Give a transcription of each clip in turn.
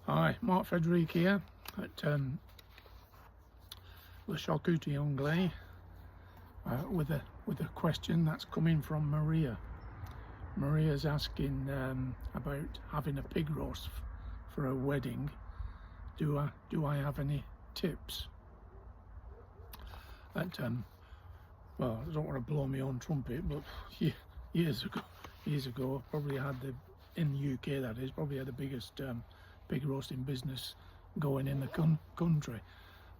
Hi, Mark Frederic here at Le Charcuterie Anglais with a question that's coming from Maria. Maria's asking about having a pig roast for a wedding. Do I have any tips? Well, I don't want to blow my own trumpet, but years ago, probably had in the UK, that is, probably had the biggest pig roasting business going in the country.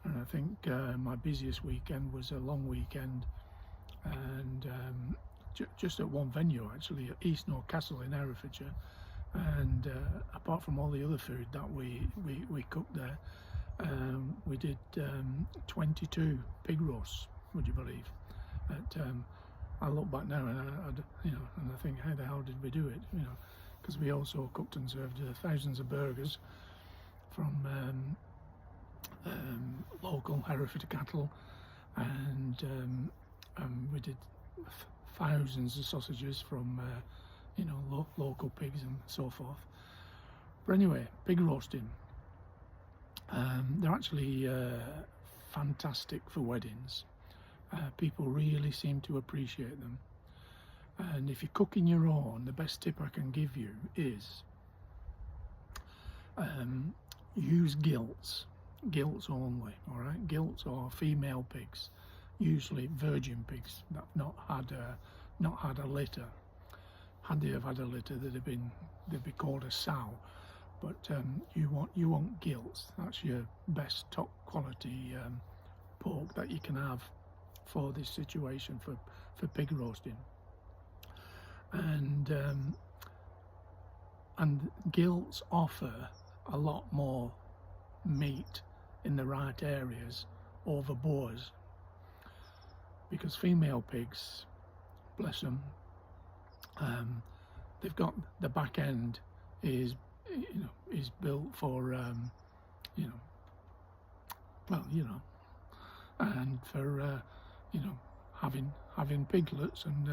And I think my busiest weekend was a long weekend, and just at one venue, actually, at Eastnor Castle in Herefordshire. And apart from all the other food that we cooked there, we did 22 pig roasts, would you believe? I look back now and and I think, how the hell did we do it? Because we also cooked and served thousands of burgers from local Hereford cattle, and we did thousands of sausages from local pigs and so forth. But anyway, pig roasting, they're actually fantastic for weddings. People really seem to appreciate them, and if you're cooking your own, the best tip I can give you is use gilts only. All right, gilts are female pigs, usually virgin pigs that have not had a litter. Had they have had a litter, they'd be called a sow. But you want gilts. That's your best top quality pork that you can have for this situation, for pig roasting. And gilts offer a lot more meat in the right areas over boars, because female pigs, bless them, they've got the back end is built for and for having piglets and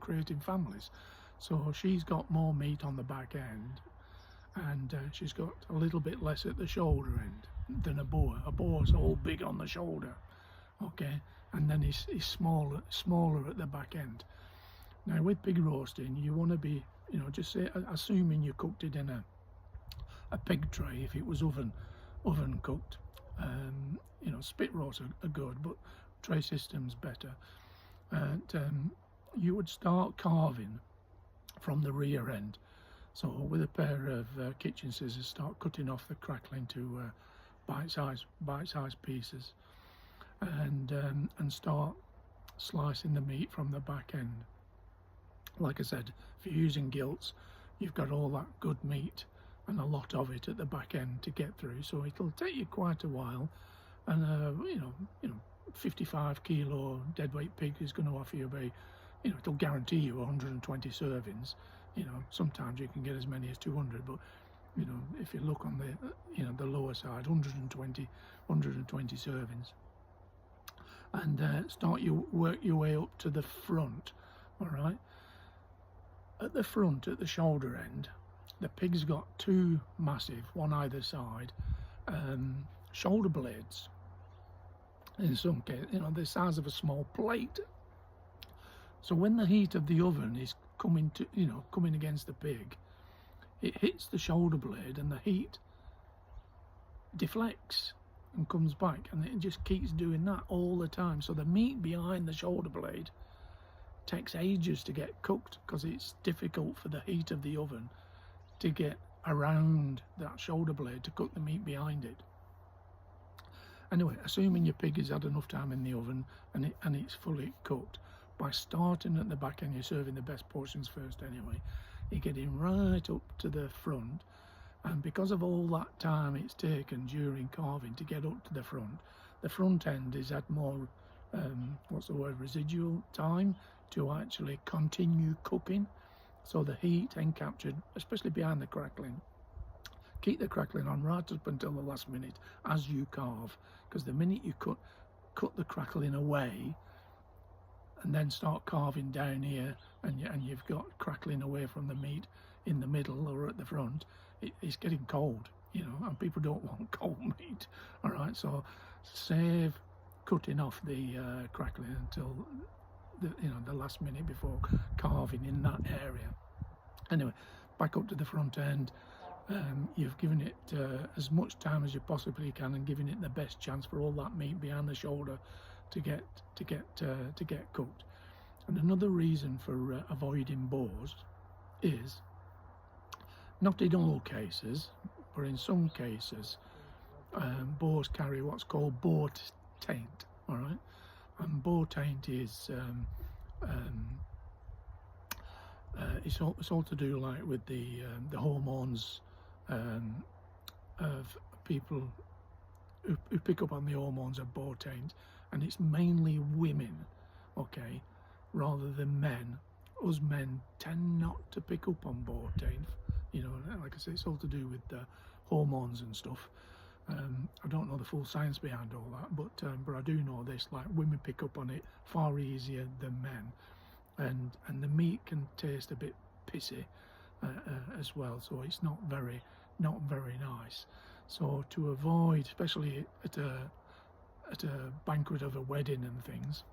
creating families. So she's got more meat on the back end, and she's got a little bit less at the shoulder end than a boar. A boar's all big on the shoulder, okay, and then he's smaller at the back end. Now with pig roasting, you want to be, just say, assuming you cooked it in a pig tray, if it was oven cooked. Spit roasts are good, but tray system's better. And you would start carving from the rear end. So with a pair of kitchen scissors, start cutting off the crackle into bite-sized pieces, and start slicing the meat from the back end. Like I said, if you're using gilts, you've got all that good meat and a lot of it at the back end to get through, so it'll take you quite a while. And 55 kilo deadweight pig is going to offer you about, it'll guarantee you 120 servings. Sometimes you can get as many as 200, but if you look on the lower side, 120 servings. And work your way up to the front. All right, at the front, at the shoulder end, the pig's got two massive, one either side, shoulder blades. In some cases, the size of a small plate. So when the heat of the oven is coming against the pig, it hits the shoulder blade, and the heat deflects and comes back, and it just keeps doing that all the time. So the meat behind the shoulder blade takes ages to get cooked, because it's difficult for the heat of the oven to get around that shoulder blade to cook the meat behind it. Anyway, assuming your pig has had enough time in the oven and it's fully cooked, by starting at the back end, you're serving the best portions first anyway. You're getting right up to the front, and because of all that time it's taken during carving to get up to the front end has had more residual time to actually continue cooking. So the heat encaptured, especially behind the crackling. Keep the crackling on right up until the last minute as you carve, because the minute you cut the crackling away and then start carving down here, and you've got crackling away from the meat, in the middle or at the front, it's getting cold, you know, and people don't want cold meat. All right, so save cutting off the crackling until the last minute before carving in that area. Anyway, back up to the front end. You've given it as much time as you possibly can, and giving it the best chance for all that meat behind the shoulder to get cooked. And another reason for avoiding boars is, not in all cases, but in some cases, boars carry what's called boar taint. All right, and boar taint is it's all to do like with the hormones of people who pick up on the hormones of boar taint, and it's mainly women, okay, rather than men. Us men tend not to pick up on boar taint, you know, like I say, it's all to do with the hormones and stuff. I don't know the full science behind all that, but I do know this, like women pick up on it far easier than men, and the meat can taste a bit pissy as well, so it's not very nice. So to avoid, especially at a banquet of a wedding and things,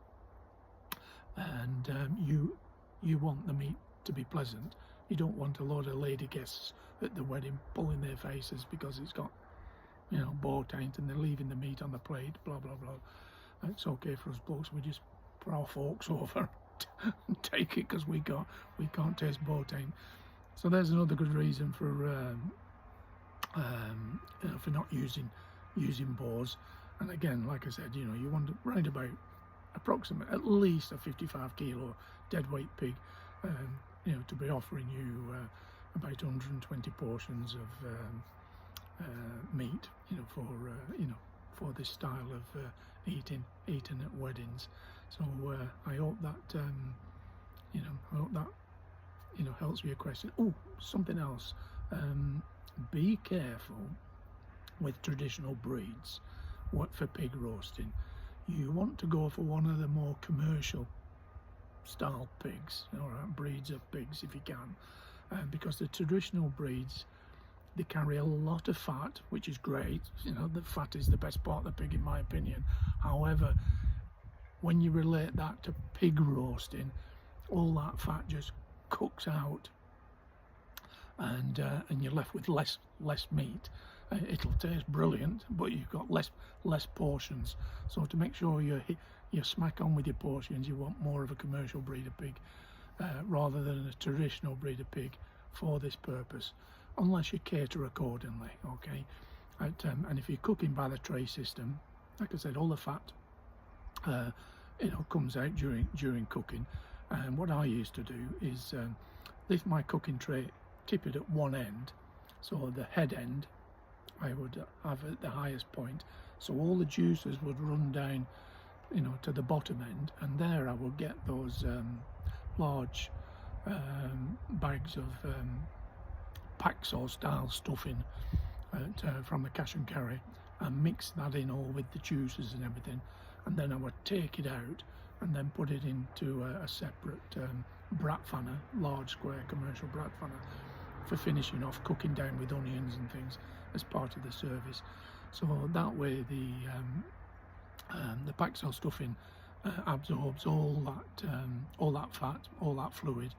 and you want the meat to be pleasant. You don't want a load of lady guests at the wedding pulling their faces because it's got, you know, boar taint, and they're leaving the meat on the plate, blah blah blah. It's okay for us blokes, we just put our forks over and take it, because we can't taste boar taint. So there's another good reason for for not using boars. And again, like I said, you know, you want right about approximate at least a 55 kilo dead weight pig, you know, to be offering you about 120 portions of meat, you know, for this style of eating at weddings. So I hope that helps with your question. Oh, something else. Be careful with traditional breeds for pig roasting. You want to go for one of the more commercial style pigs, all right, breeds of pigs if you can, because the traditional breeds, they carry a lot of fat, which is great. You know, the fat is the best part of the pig in my opinion. However, when you relate that to pig roasting, all that fat just cooks out, and you're left with less meat. It'll taste brilliant, but you've got less portions. So to make sure you're smack on with your portions, you want more of a commercial breed of pig rather than a traditional breed of pig for this purpose, unless you cater accordingly, okay? And if you're cooking by the tray system, like I said, all the fat comes out during cooking. And what I used to do is lift my cooking tray, tip it at one end, so the head end I would have at the highest point, so all the juices would run down, you know, to the bottom end, and there I would get those large bags of Paxo style stuffing from the cash and carry, and mix that in all with the juices and everything, and then I would take it out and then put it into a separate brat fanner, large square commercial brat fanner, for finishing off, cooking down with onions and things as part of the service. So that way the Paxo stuffing absorbs all that fat, all that fluid.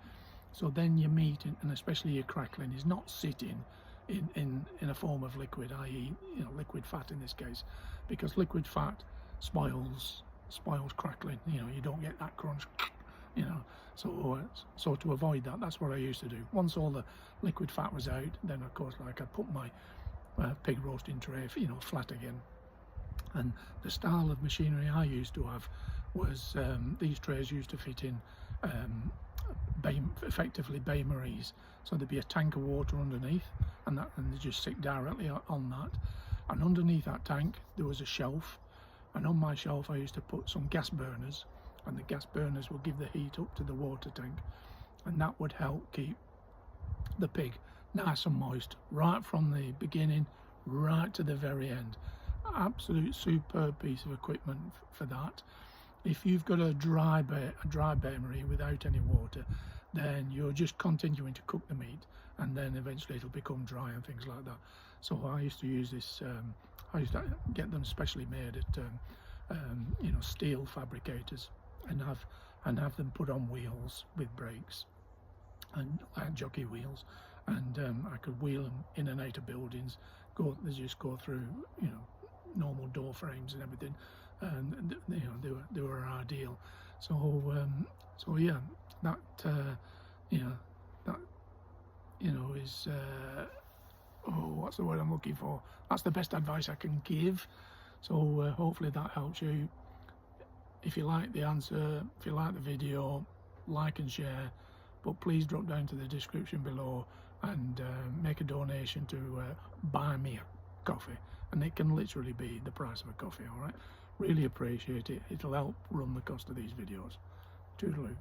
So then your meat, and especially your crackling, is not sitting in a form of liquid, i.e., you know, liquid fat in this case, because liquid fat spoils crackling. You know, you don't get that crunch, you know. So to avoid that, that's what I used to do. Once all the liquid fat was out, then of course, like, I put my pig roasting tray, you know, flat again. And the style of machinery I used to have was these trays used to fit in effectively bain-maries. So there'd be a tank of water underneath, and they just sit directly on that. And underneath that tank there was a shelf, and on my shelf I used to put some gas burners, and the gas burners would give the heat up to the water tank, and that would help keep the pig nice and moist right from the beginning right to the very end. Absolute superb piece of equipment for that. If you've got a dry bain-marie without any water, then you're just continuing to cook the meat, and then eventually it'll become dry and things like that. So I used to use this, I used to get them specially made at you know, steel fabricators, and have them put on wheels with brakes and jockey wheels, and I could wheel them in and out of buildings. They just go through, you know, normal door frames and everything, and you know, they were ideal. So so yeah, that you know, that, you know, is oh, what's the word I'm looking for? That's the best advice I can give. So hopefully that helps you. If you like the answer, if you like the video, like and share, but please drop down to the description below and make a donation to buy me a coffee, and it can literally be the price of a coffee. All right, really appreciate it. It'll help run the cost of these videos. Toodaloo.